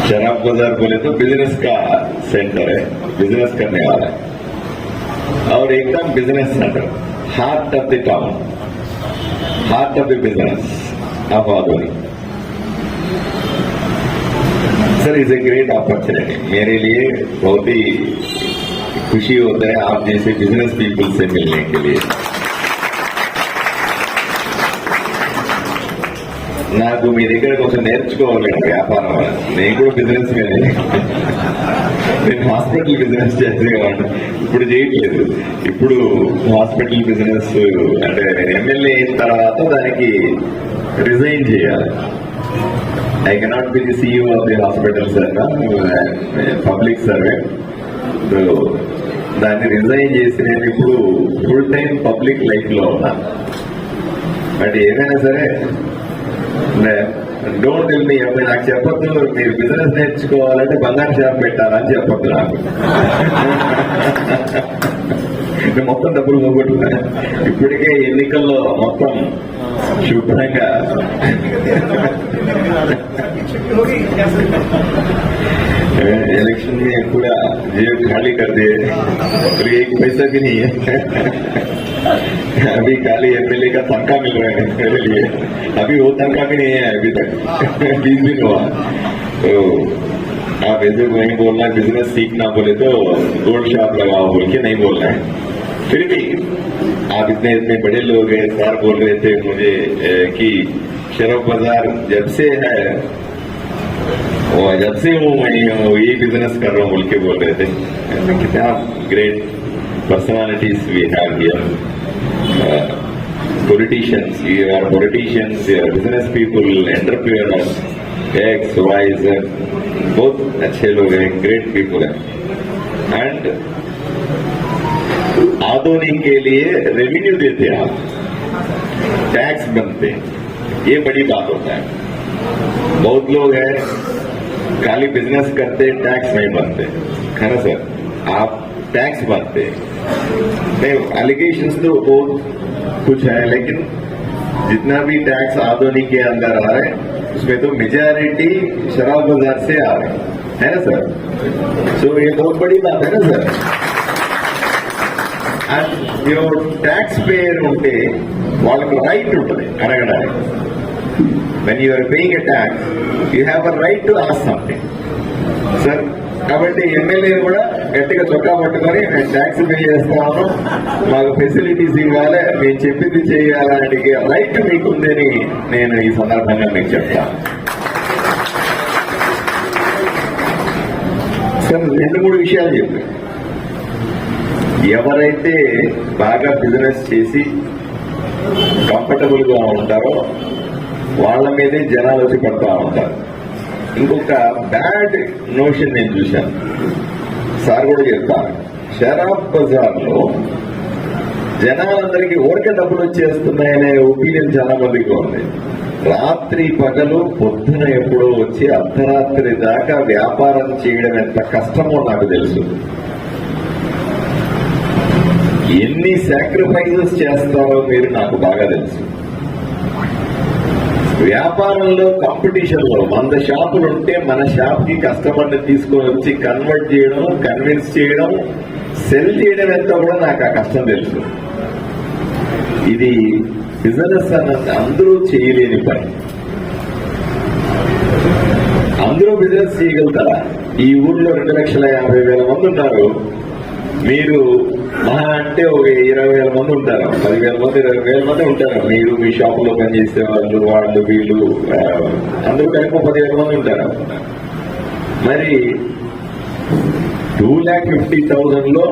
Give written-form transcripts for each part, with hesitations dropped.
शराब बाजार बोले तो बिजनेस का सेंटर है, बिजनेस करने वाला है और एकदम business centre, heart of the town, heart of the business of Adoni. Sir is a great opportunity, मेरे लिए बहुत ही खुशी होता है आप जैसे बिजनेस पीपल से मिलने के लिए। నాకు మీ దగ్గర కొంచెం నేర్చుకోవాలి వ్యాపారం, నేను కూడా బిజినెస్ నేను హాస్పిటల్ బిజినెస్ చేసేవాడిని, ఇప్పుడు చేయట్లేదు. ఇప్పుడు హాస్పిటల్ బిజినెస్ అంటే నేను ఎమ్మెల్యే అయిన తర్వాత దానికి రిజైన్ చేయాలి. I cannot be the CEO of the hospital sir, public servant. So దాన్ని రిజైన్ చేసి నేను ఇప్పుడు ఫుల్ టైం పబ్లిక్ లైఫ్ లో ఉన్నాను. బట్ ఏదైనా సరే డోంట్ టెల్ మీ, నాకు చెప్పొద్దు మీరు బిజినెస్ నేర్చుకోవాలంటే బంగారు షాప్ పెట్టాలని చెప్పొద్దు నాకు. మొత్తం డబ్బులు పోగొట్టుకున్నా, ఇప్పటికే ఎన్నికల్లో మొత్తం శుభ్రంగా इलेक्शन में पूरा जेब खाली कर दिए, एक पैसा भी नहीं है. अभी खाली एमएलए का तनख्वाह मिल रहा है मेरे लिए, अभी वो तनख्वाह भी नहीं है अभी तक. 20 दिन हुआ. तो आप ऐसे वही बोलना है बिजनेस सीखना बोले तो गोल्ड शॉप लगाओ बोल के नहीं बोलना है. फिर भी आप इतने इतने बड़े लोग हैं, सर बोल रहे थे मुझे कि शराब बाजार जब से है और जब से वो मैं ये बिजनेस कर रहा हूँ बोल के बोल रहे थे. कितना great personalities we have here, politicians, you are politicians, you are business people, entrepreneurs, X, Y, Z, बहुत अच्छे लोग हैं, ग्रेट पीपल हैं. एंड आदोनी के लिए रेवेन्यू देते हैं आप, टैक्स बनते हैं, ये बड़ी बात होता है. बहुत लोग हैं खाली बिजनेस करते टैक्स नहीं बनते, है ना सर? आप टैक्स बनते नहीं, एलिगेशंस तो बहुत कुछ है, लेकिन जितना भी टैक्स आदोनी के अंदर आ रहे हैं उसमें तो मेजॉरिटी शराब बाजार से आ रहे है ना सर? सो ये बहुत बड़ी बात है ना सर? అండ్ ట్యాక్స్ పేయర్ ఉంటే వాళ్ళకి రైట్ ఉంటుంది అడగడానికి. when you are paying a tax you have a right to ask something sir. కాబట్టి ఎమ్మెల్యే కూడా గట్టిగా చొక్కా పట్టుకొని నేను ట్యాక్స్ పే చేస్తాను, మాకు ఫెసిలిటీస్ ఇవ్వాలి, మేము చెప్పింది చేయాలని రైట్ మీకుందని నేను ఈ సందర్భంగా మీకు చెప్తాను. సార్ 2-3 విషయాలు చెప్పాను. ఎవరైతే బాగా బిజినెస్ చేసి కంఫర్టబుల్ గా ఉంటారో వాళ్ళ మీదే జనాలు వచ్చి పడుతూ ఉంటారు. ఇంకొక బ్యాడ్ నోషన్ నేను చూశాను, సార్ కూడా చెప్తాను. షరాబ్ బజార్ లో జనాలందరికీ ఊరికే డబ్బులు వచ్చేస్తున్నాయనే ఒపీనియన్ చాలా మందికి ఉంది. రాత్రి పగలు పొద్దున ఎప్పుడో వచ్చి అర్ధరాత్రి దాకా వ్యాపారం చేయడం ఎంత కష్టమో నాకు తెలుసు. ఎన్ని సాక్రిఫైజెస్ చేస్తారో మీరు నాకు బాగా తెలుసు. వ్యాపారంలో కాంపిటీషన్ లో 100 షాపులు ఉంటే మన షాప్ కి కస్టమర్ని తీసుకొని వచ్చి కన్వర్ట్ చేయడం, కన్విన్స్ చేయడం, సెల్ చేయడం ఎంతో కూడా నాకు ఆ కష్టం తెలుసు. ఇది బిజినెస్ అన్నది అందరూ చేయలేని పని. అందరూ బిజినెస్ చేయగలుగుతారా? ఈ ఊర్లో 2,50,000 మంది ఉన్నారు, మీరు మహా అంటే ఒక 20,000 మంది ఉంటారు, 10,000 మంది 20,000 మంది ఉంటారు. మీరు మీ షాప్ లో పనిచేసే వాళ్ళు, వాళ్ళు, వీళ్ళు అందరూ కలిపి 10,000 మంది ఉంటారు. మరి 2,50,000 లో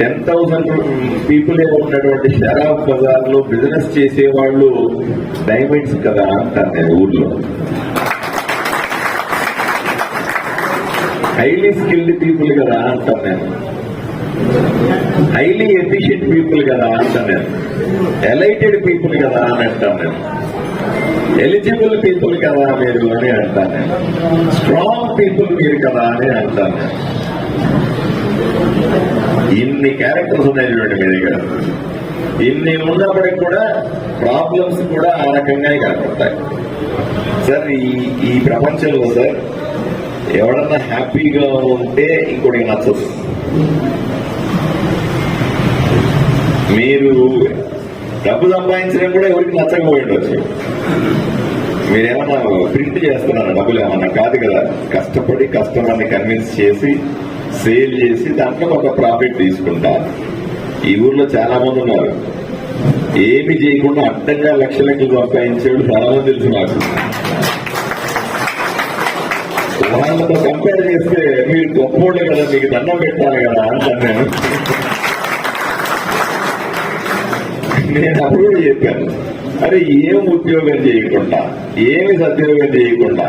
10,000 పీపుల్ ఉన్నటువంటి షరాబ్ బజార్ లో బిజినెస్ చేసేవాళ్ళు డైమండ్స్ కదా అంటారు నేను ఊర్లో. హైలీ స్కిల్డ్ పీపుల్ కదా అంటాను నేను, హైలీ ఎఫిషియెంట్ పీపుల్ కదా అంటాను నేను, ఎలైటెడ్ పీపుల్ కదా అని అంటాను నేను, ఎలిజిబుల్ పీపుల్ కదా మీరు అని అంటాను నేను, స్ట్రాంగ్ పీపుల్ మీరు కదా అని అంటాను నేను. ఇన్ని క్యారెక్టర్స్ ఉన్నాయి చూడండి మీ దగ్గర. ఇన్ని ఉన్నప్పటికి కూడా ప్రాబ్లమ్స్ కూడా ఆ రకంగానే కనపడతాయి సార్. ఈ ప్రపంచంలో సార్ ఎవడన్నా హ్యాపీగా ఉంటే ఇంకోటికి నచ్చదు. మీరు డబ్బు సంపాదించడం కూడా ఎవరికి నచ్చకపోయి ఉండొచ్చు. మీరేమన్నా ప్రింట్ చేస్తున్నారా డబ్బులు ఏమన్నా? కాదు కదా. కష్టపడి కస్టమర్ని కన్విన్స్ చేసి సేల్ చేసి దాంట్లో ఒక ప్రాఫిట్ తీసుకుంటారు. ఈ ఊర్లో చాలా మంది ఉన్నారు, ఏమి చేయకుండా అడ్డంగా లక్షలకి సంపాదించేవాడు చాలా మంది తెలుసు నాకు. వాళ్ళతో కంపేర్ చేస్తే మీరు గొప్పోళ్ళే కదా, మీకు దండం పెట్టాలి కదా అంటాను నేను అప్పుడు చెప్పాను, అరే ఏం ఉద్యోగం చేయకుండా, ఏమి సద్యోగం చేయకుండా,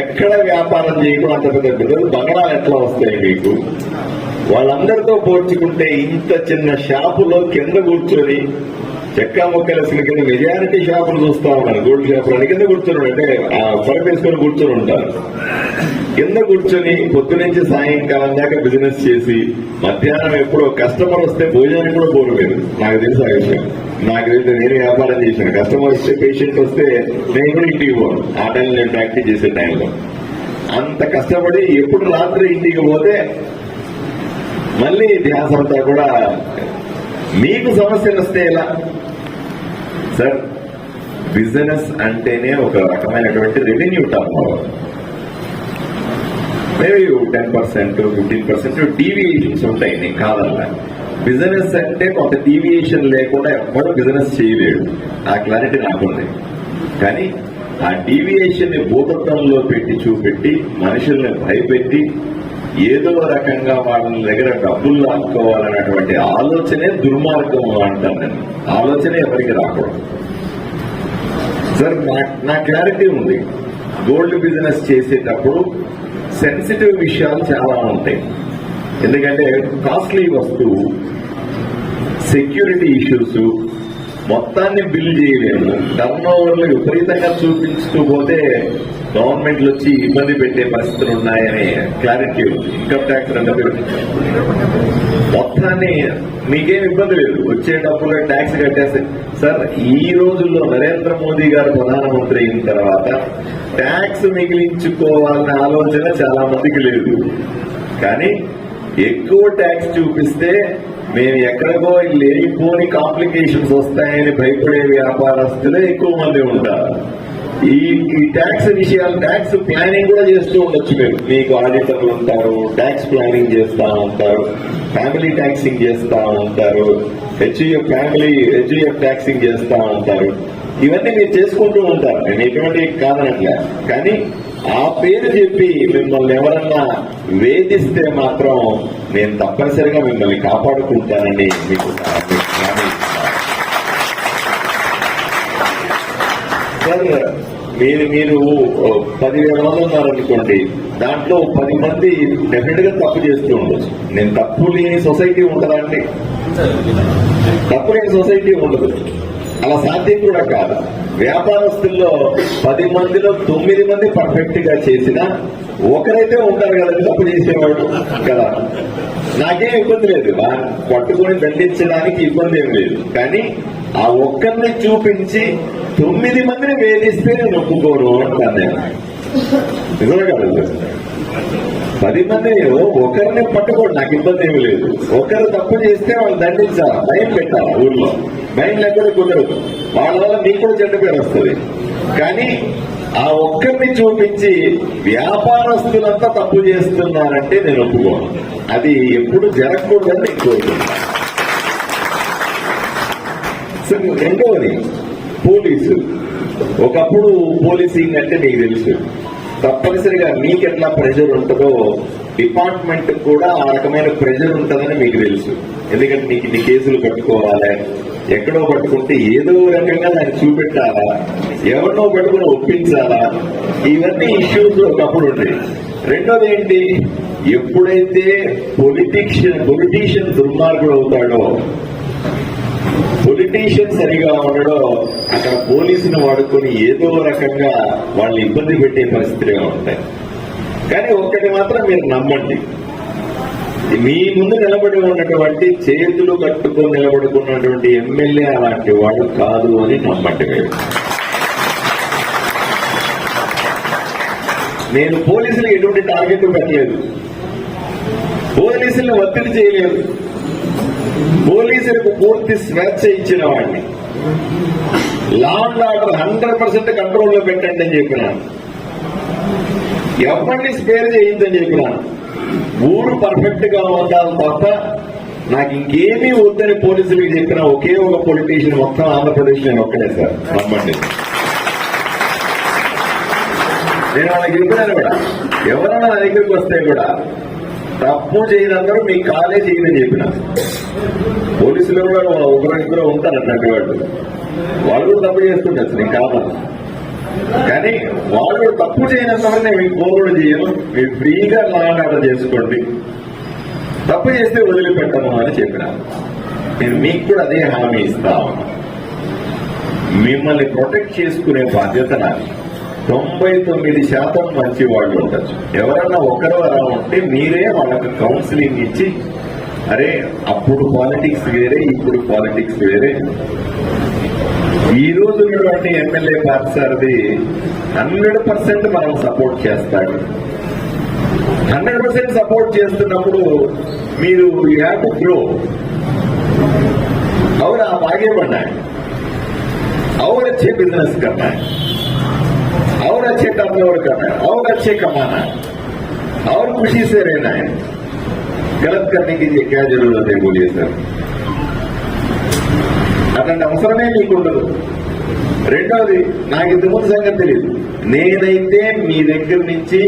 ఎక్కడ వ్యాపారం చేయకుండా అంత పెద్ద పెద్ద బంగాళాలు ఎట్లా వస్తాయి మీకు? వాళ్ళందరితో పోల్చుకుంటే ఇంత చిన్న షాపులో కింద కూర్చొని చెక్కా మొక్కలసిన కింద మెజారిటీ షాపులు చూస్తా ఉన్నాను. గోల్డ్ షాపులు కింద కూర్చొని అంటే పరప వేసుకొని కూర్చొని ఉంటారు. కింద కూర్చొని పొద్దు నుంచి సాయంకాలం దాకా బిజినెస్ చేసి మధ్యాహ్నం ఎప్పుడో కస్టమర్ వస్తే భోజనానికి కూడా పోరు మీరు. నాకు తెలుసు ఆ విషయం. నాకు తెలిసి నేను వ్యాపారం చేశాను. కస్టమర్ వస్తే, పేషెంట్ వస్తే నేను కూడా ఇంటికి పోను. ఆ టైంలో నేను ప్రాక్టీస్ చేసే టైంలో అంత కష్టపడి ఎప్పుడు రాత్రి ఇంటికి పోతే మళ్ళీ ధ్యాస అంతా కూడా మీకు సమస్యలు వస్తే ఎలా సార్? బిజినెస్ అంటేనే ఒక రకమైనటువంటి revenue turn over. Maybe 10%, 15% deviations ఉంటాయి, నేను కాదల్లా. బిజినెస్ అంటే కొంత డీవియేషన్ లేకుండా ఎవ్వరూ బిజినెస్ చేయలేడు. ఆ క్లారిటీ నాకుంది. కానీ ఆ డీవియేషన్ ని భూతత్వంలో పెట్టి చూపెట్టి మనుషుల్ని భయపెట్టి ఏదో రకంగా వాళ్ళ దగ్గర డబ్బులు లాక్కోవాలన్నటువంటి ఆలోచనే దుర్మార్గం అంటాను నేను. ఆలోచనే ఎవరికి రాకూడదు సార్. నా క్లారిటీ ఉంది. గోల్డ్ బిజినెస్ చేసేటప్పుడు సెన్సిటివ్ విషయాలు చాలా ఉంటాయి. ఎందుకంటే కాస్ట్లీ వస్తువు, సెక్యూరిటీ ఇష్యూస్, మొత్తాన్ని బిల్ చేయలేము. టర్న్ ఓవర్లు విపరీతంగా చూపించుతూ పోతే గవర్నమెంట్లు వచ్చి ఇబ్బంది పెట్టే పరిస్థితులు ఉన్నాయని క్లారిటీ ఉంది. ఇన్కమ్ ట్యాక్స్ అంటే మొత్తాన్ని మీకేం ఇబ్బంది లేదు, వచ్చే డబ్బులో ట్యాక్స్ కట్టేస్తే. సార్ ఈ రోజుల్లో నరేంద్ర మోదీ గారు ప్రధానమంత్రి అయిన తర్వాత ట్యాక్స్ మిగిలించుకోవాలనే ఆలోచన చాలా మందికి లేదు. కానీ ఎక్కువ ట్యాక్స్ చూపిస్తే మేము ఎక్కడికో లేనిపోని కాంప్లికేషన్స్ వస్తాయని భయపడే వ్యాపారస్తులే ఎక్కువ మంది ఉంటారు. ఈ ట్యాక్స్ విషయాలు, ట్యాక్స్ ప్లానింగ్ కూడా చేస్తూ ఉండొచ్చు. మీకు ఆడిటర్లు ఉంటారు, ట్యాక్స్ ప్లానింగ్ చేస్తా ఉంటారు, ఫ్యామిలీ ట్యాక్సింగ్ చేస్తా ఉంటారు, హెచ్యుఎఫ్ ట్యాక్సింగ్ చేస్తా ఉంటారు. ఇవన్నీ మీరు చేసుకుంటూ ఉంటారు, నేను ఎటువంటి కాదనట్లే. కానీ ఆ పేరు చెప్పి మిమ్మల్ని ఎవరన్నా వేధిస్తే మాత్రం నేను తప్పనిసరిగా మిమ్మల్ని కాపాడుకుంటానని మీకు సార్. మీరు 10,000 మంది ఉన్నారనుకోండి, దాంట్లో 10 మంది డెఫినెట్ గా తప్పు చేస్తూ ఉండొచ్చు. నేను తప్పు లేని సొసైటీ ఉంటుందా అండి? తప్పు లేని సొసైటీ ఉండదు. అలా సాధ్యం కూడా కాదు. వ్యాపారస్తుల్లో 10 మందిలో 9 మంది పర్ఫెక్ట్ గా చేసినా ఒకరైతే ఉంటారు కదా తప్పు చేసేవాడు కదా. నాకేం ఇబ్బంది లేదు, పట్టుకొని దండించడానికి ఇబ్బంది ఏం లేదు. కానీ ఆ ఒక్కరిని చూపించి 9 మందిని వేధిస్తే నేను ఒప్పుకోను అంటాను నేను. నిజమే కదా. 10 మంది ఒకరిని పట్టుకోండి, నాకు ఇబ్బంది ఏమి లేదు. ఒకరు తప్పు చేస్తే వాళ్ళు దండించాలి, భయం పెట్టాలి. ఊర్లో భయం లేకపోతే కుదరదు. వాళ్ళ వల్ల మీకు కూడా చెడ్డ పేరు వస్తుంది. కానీ ఆ ఒక్కరిని చూపించి వ్యాపారస్తులంతా తప్పు చేస్తున్నారంటే నేను ఒప్పుకోను. అది ఎప్పుడు జరగకూడదని నేను కోరుకుంటున్నాను. రెండవది పోలీసు. ఒకప్పుడు పోలీసింగ్ అంటే మీకు తెలుసు, తప్పనిసరిగా మీకు ఎట్లా ప్రెషర్ ఉంటుందో డిపార్ట్మెంట్ కూడా ఆ రకమైన ప్రెషర్ ఉంటుందని మీకు తెలుసు. ఎందుకంటే నీకు ఇన్ని కేసులు పట్టుకోవాలి, ఎక్కడో పట్టుకుంటే ఏదో రకంగా దాన్ని చూపెట్టాలా, ఎవరినో పట్టుకుని ఒప్పించాలా, ఇవన్నీ ఇష్యూస్ ఒకప్పుడు ఉండేవి. రెండోది ఏంటి, ఎప్పుడైతే పొలిటీషియన్ దుర్మార్గుడు అవుతాడో, పొలిటీషియన్ సరిగా ఉండడో, అక్కడ పోలీసును వాడుకొని ఏదో రకంగా వాళ్ళని ఇబ్బంది పెట్టే పరిస్థితులుగా ఉంటాయి. కానీ ఒక్కటి మాత్రం మీరు నమ్మండి, మీ ముందు నిలబడి ఉన్నటువంటి చేతులు కట్టుకొని నిలబడుకున్నటువంటి ఎమ్మెల్యే అలాంటి వాడు కాదు అని నమ్మండి. నేను పోలీసులకు ఎటువంటి టార్గెట్ పెట్టలేదు, పోలీసులను ఒత్తిడి చేయలేదు, పోలీసులకు పూర్తి స్వేచ్ఛ ఇచ్చిన వాడిని. లా అండ్ ఆర్డర్ 100% కంట్రోల్లో పెట్టండి అని చెప్పినాను. ఎవరిని స్పేర్ చేయొద్దని చెప్పినాను. ఊరు పర్ఫెక్ట్ గా ఉండాలి తప్ప నాకు ఇంకేమీ వద్దని పోలీసులకు చెప్పిన ఒకే ఒక పొలిటీషియన్ మొత్తం ఆంధ్రప్రదేశ్ నేను ఒక్కడే సార్, నమ్మండి. నేను వాళ్ళకి చెప్పినాను కూడా, ఎవరైనా నా దగ్గరికి వస్తే కూడా తప్పు చేయనందరూ మీ కాలే చేయదని చెప్పిన. పోలీసులు కూడా ఒకరిద్దరు ఉంటారు అన్నట్టు వాళ్ళు కూడా తప్పు చేస్తుండొచ్చు, నేను కావాలి. కానీ వాళ్ళు తప్పు చేయనంతవరకు నేను మీకు ఫోన్ కూడా చేయను, మీరు ఫ్రీగా లా అండ్ ఆర్డర్ చేసుకోండి, తప్పు చేస్తే వదిలిపెట్టను అని చెప్పిన. నేను మీకు కూడా అదే హామీ ఇస్తా ఉన్నా. మిమ్మల్ని ప్రొటెక్ట్ చేసుకునే బాధ్యత నాది. 99% మంచి వాళ్ళు ఉండొచ్చు, ఎవరన్నా ఒకరు అలా ఉంటే మీరే వాళ్ళకి కౌన్సిలింగ్ ఇచ్చి, అరే అప్పుడు పాలిటిక్స్ వేరే, ఇప్పుడు పాలిటిక్స్ వేరే. ఈ రోజు ఉన్నటువంటి ఎమ్మెల్యే పార్సారథి 100% మనం సపోర్ట్ చేస్తాడు. 100% సపోర్ట్ చేస్తున్నప్పుడు మీరు యూ హ్యావ్ టు గ్రో. और आप आगे बढ़ना है और अच्छे बिजनेस करना है और अच्छे टर्नओवर करना है और अच्छे कमाना है और खुशी से रहना है. गलत करने की क्या जरूरत है बोलिए सर? అట్లాంటి అవసరమే మీకు ఉండదు. రెండవది, నాకు ఇంతకుముందు సంగతి తెలియదు, నేనైతే మీ దగ్గర నుంచి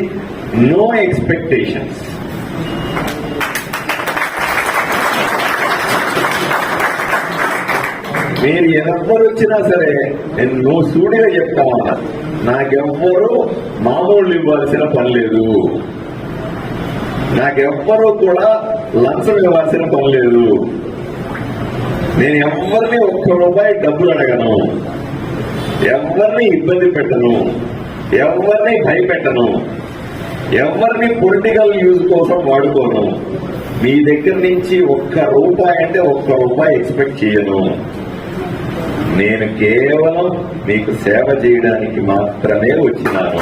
నో ఎక్స్పెక్టేషన్స్. మీరు ఎవరు వచ్చినా సరే నేను నో సూడిగా చెప్తా ఉన్నా, నాకెవ్వరూ మామూలు ఇవ్వాల్సిన పని లేదు, నాకెవ్వరూ కూడా లంచం ఇవ్వాల్సిన పని లేదు. నేను ఎవరిని ₹1 డబ్బులు అడగను, ఎవరిని ఇబ్బంది పెట్టను, ఎవరిని భయపెట్టను, ఎవరిని పొలిటికల్ యూజ్ కోసం వాడుకోను. మీ దగ్గర నుంచి ₹1 అంటే ₹1 ఎక్స్పెక్ట్ చేయను. నేను కేవలం మీకు సేవ చేయడానికి మాత్రమే వచ్చినాను.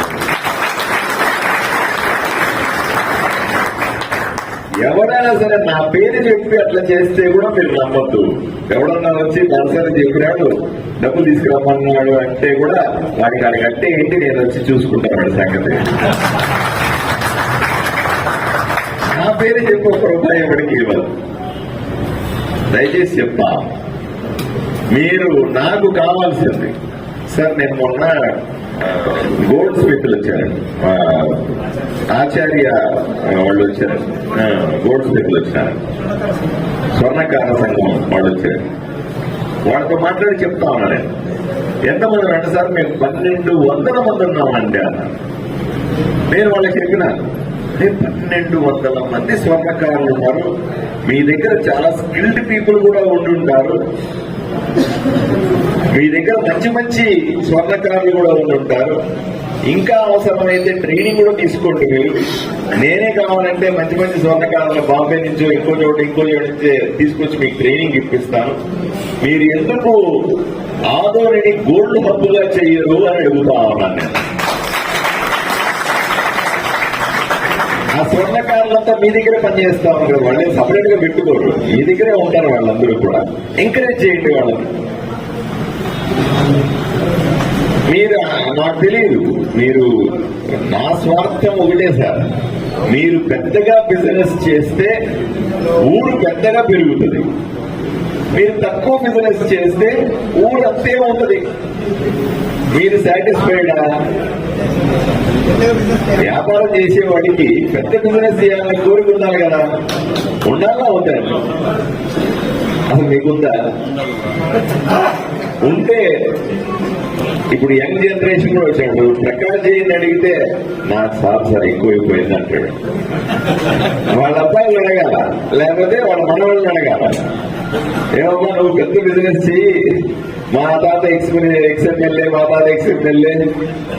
ఎవరైనా సరే నా పేరు చెప్పి అట్లా చేస్తే కూడా మీరు నమ్మద్దు. ఎవడన్నా వచ్చి నర్సరీ చెప్పినాడు, డబ్బులు తీసుకురమ్మన్నాడు అంటే కూడా వాడికి అడిగంటే ఏంటి, నేను వచ్చి చూసుకుంటాను సంగతి. నా పేరు చెప్పి ₹1 ఎవరికి ఇవ్వదు. దయచేసి చెప్తా, మీరు నాకు కావాల్సింది సార్. నేను మొన్న గోల్డ్ స్మిత్లు వచ్చారు, ఆచార్య వాళ్ళు వచ్చారు, గోల్డ్ స్మిత్లు వచ్చారు, స్వర్ణకార సంఘం వాళ్ళు వచ్చారు. వాళ్ళతో మాట్లాడి చెప్తా ఉన్నా నేను, ఎంతమంది అంటే సార్ మేము 1200 మంది ఉన్నామండి అన్న. నేను వాళ్ళకి చెప్పిన, 1200 మంది స్వర్ణకారులు ఉన్నారు, మీ దగ్గర చాలా స్కిల్డ్ పీపుల్ కూడా ఉండుంటారు, మీ దగ్గర మంచి మంచి స్వర్ణకారులు కూడా ఉండుంటారు, ఇంకా అవసరమైతే ట్రైనింగ్ కూడా తీసుకోండి మీరు. నేనే కావాలంటే మంచి మంచి స్వర్ణకారులు బాంబే నుంచో ఇంకో చోట తీసుకొచ్చి మీకు ట్రైనింగ్ ఇప్పిస్తాను. మీరు ఎందుకు ఆదోనిని గోల్డ్ హబ్బుగా చెయ్యరు అని అడుగుతా ఉన్నాను నేను. ఆ స్వర్ణకారులంతా మీ దగ్గరే పనిచేస్తా ఉన్నారు, వాళ్ళే సపరేట్ గా పెట్టుకోరు, మీ దగ్గరే ఉంటారు వాళ్ళందరూ కూడా. ఎంకరేజ్ చేయండి వాళ్ళని. మీరు నాకు తెలియదు, మీరు నా స్వార్థం ఒకటే సార్, మీరు పెద్దగా బిజినెస్ చేస్తే ఊరు పెద్దగా పెరుగుతుంది, మీరు తక్కువ బిజినెస్ చేస్తే ఊరు అంతే ఉంటుంది. మీరు సాటిస్ఫైడా? వ్యాపారం చేసేవాడికి పెద్ద బిజినెస్ చేయాలని కోరిక ఉండాలి కదా, ఉండాలా ఉంటారు? అసలు మీకుందా? ఉంటే ఇప్పుడు యంగ్ జనరేషన్ కూడా వచ్చాడు, ప్రకాష్ జైని అడిగితే నాకు సార్ ఎక్కువైపోయింది అంటాడు. వాళ్ళ అబ్బాయిలు అడగాల, లేకపోతే వాళ్ళ మనవాళ్ళని అడగాల, ఏమమ్మా నువ్వు పెద్ద బిజినెస్ చెయ్యి, మా తాత ఎక్స్ఎమ్మెల్యే మా తాత ఎక్స్ఎమ్మెల్యే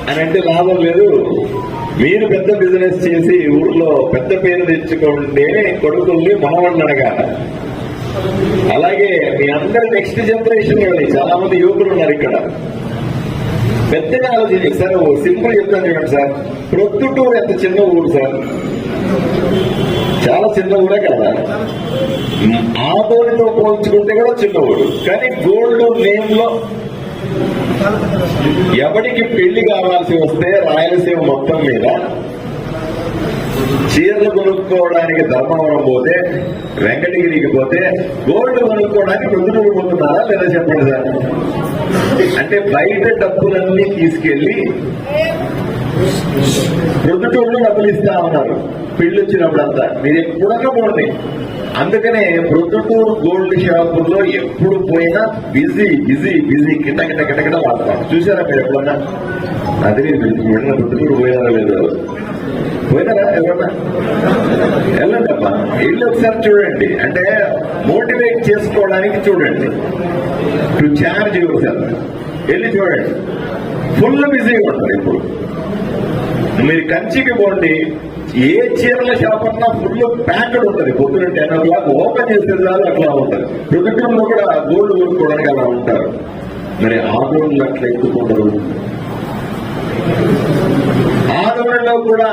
అని అంటే లాభం లేదు. మీరు పెద్ద బిజినెస్ చేసి ఊర్లో పెద్ద పేరు తెచ్చుకోండి కొడుకుల్ని మనవాళ్ళని అడగాల. అలాగే మీ అందరు నెక్స్ట్ జనరేషన్ చాలా మంది యువకులు ఉన్నారు ఇక్కడ, పెద్దగా ఆలోచించి సార్ ఓ సింపుల్ చెప్తాను చూడండి సార్. ప్రొద్దుటూరు ఎంత చిన్న ఊరు సార్, చాలా చిన్న ఊరే కదా. ఆదోనితో పోల్చుకుంటే కూడా చిన్న ఊరు, కానీ గోల్డ్ నేమ్ లో ఎవరికి పెళ్లి కావాల్సి వస్తే రాయలసీమ మొత్తం మీద చీరలు కొనుక్కోవడానికి ధర్మవరం పోతే, వెంకటగిరికి పోతే గోల్డ్ కొనుక్కోవడానికి ప్రొద్దుటూరు పోతున్నారా లేదా చెప్పండి సార్. అంటే బయట డబ్బులన్నీ తీసుకెళ్లి ప్రొద్దుటూరులో డబ్బులు ఇస్తా ఉన్నారు పెళ్లి వచ్చినప్పుడంతా. మీరు ఎప్పుడన్నా పోండి. అందుకనే ప్రొద్దుటూరు గోల్డ్ షాపుల్లో ఎప్పుడు పోయినా బిజీ బిజీ బిజీ కింద కింద కిటకిట వాడతాం. చూసారా మీరు ఎప్పుడన్నా? అది వెళ్ళిన ప్రొద్దుటూరు పోయారా లేదు? పోయినారా ఎవరన్నా? వెళ్ళండి అమ్మా, వెళ్ళి ఒకసారి చూడండి. అంటే మోటివేట్ చేసుకోవడానికి చూడండి, టు చార్జ్ యువర్ సెల్ఫ్. వెళ్ళి చూడండి, ఫుల్ బిజీగా ఉంటారు. ఇప్పుడు మీరు కంచికి పోండి, ఏ చీరల షాప్ అన్నా ఫుల్ ప్యాకెడ్ ఉంటుంది. పొద్దున 10 o'clock ఓపెన్ చేసే దాకా అట్లా ఉంటుంది. ప్రొద్దుటూరులో కూడా గోల్డ్ కొనుక్కోవడానికి అలా ఉంటారు. మరి ఆదోళనలు అట్లా ఎక్కుతుంటారు. ఆదోళనలో కూడా